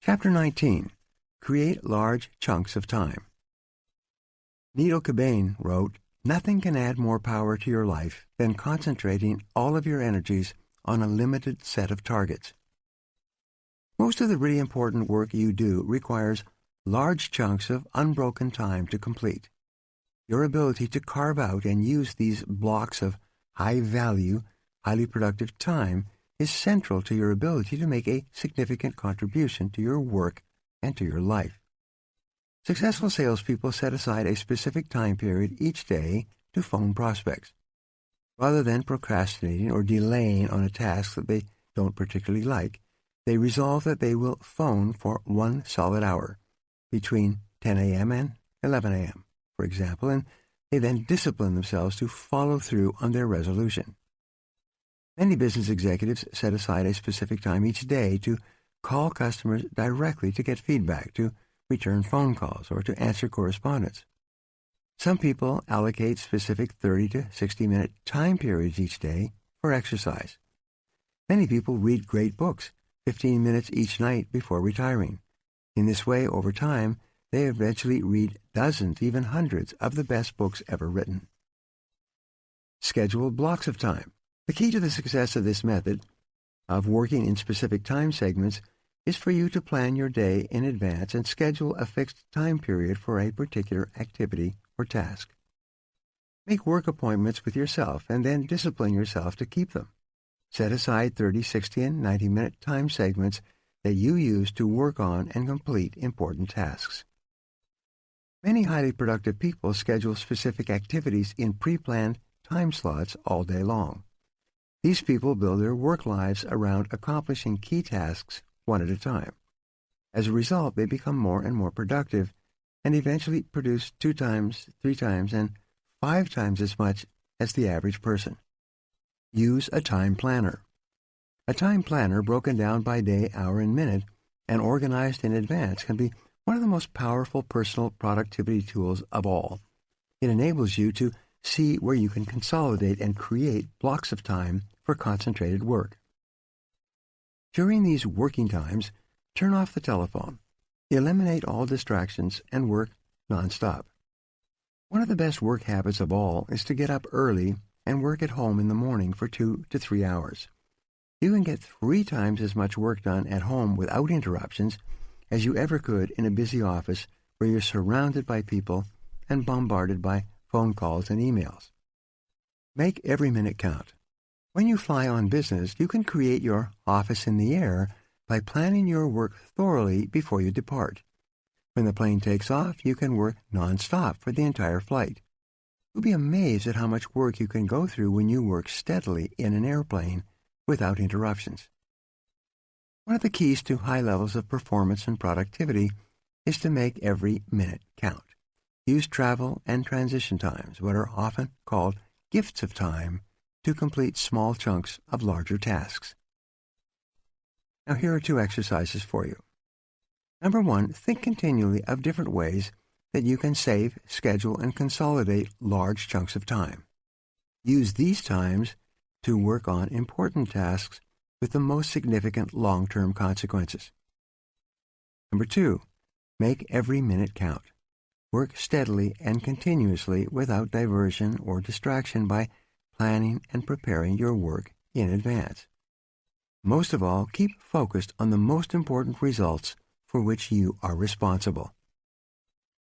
Chapter 19. Create Large Chunks of Time. Neil Cobain wrote, "Nothing can add more power to your life than concentrating all of your energies on a limited set of targets." Most of the really important work you do requires large chunks of unbroken time to complete. Your ability to carve out and use these blocks of high-value, highly productive time is central to your ability to make a significant contribution to your work and to your life. Successful salespeople set aside a specific time period each day to phone prospects. Rather than procrastinating or delaying on a task that they don't particularly like, they resolve that they will phone for 1 solid hour, between 10 a.m. and 11 a.m., for example, and they then discipline themselves to follow through on their resolution. Many business executives set aside a specific time each day to call customers directly to get feedback, to return phone calls, or to answer correspondence. Some people allocate specific 30 to 60-minute time periods each day for exercise. Many people read great books, 15 minutes each night before retiring. In this way, over time, they eventually read dozens, even hundreds, of the best books ever written. Schedule blocks of time. The key to the success of this method of working in specific time segments is for you to plan your day in advance and schedule a fixed time period for a particular activity or task. Make work appointments with yourself and then discipline yourself to keep them. Set aside 30, 60, and 90-minute time segments that you use to work on and complete important tasks. Many highly productive people schedule specific activities in pre-planned time slots all day long. These people build their work lives around accomplishing key tasks one at a time. As a result, they become more and more productive and eventually produce 2 times, 3 times, and 5 times as much as the average person. Use a time planner. A time planner broken down by day, hour, and minute and organized in advance can be one of the most powerful personal productivity tools of all. It enables you to see where you can consolidate and create blocks of time for concentrated work. During these working times, turn off the telephone, eliminate all distractions, and work nonstop. One of the best work habits of all is to get up early and work at home in the morning for 2 to 3 hours. You can get 3 times as much work done at home without interruptions as you ever could in a busy office where you're surrounded by people and bombarded by phone calls and emails. Make every minute count. When you fly on business, you can create your office in the air by planning your work thoroughly before you depart. When the plane takes off, you can work nonstop for the entire flight. You'll be amazed at how much work you can go through when you work steadily in an airplane without interruptions. One of the keys to high levels of performance and productivity is to make every minute count. Use travel and transition times, what are often called gifts of time, to complete small chunks of larger tasks. Now here are 2 exercises for you. Number 1, think continually of different ways that you can save, schedule, and consolidate large chunks of time. Use these times to work on important tasks with the most significant long-term consequences. Number 2, make every minute count. Work steadily and continuously without diversion or distraction by planning and preparing your work in advance. Most of all, keep focused on the most important results for which you are responsible.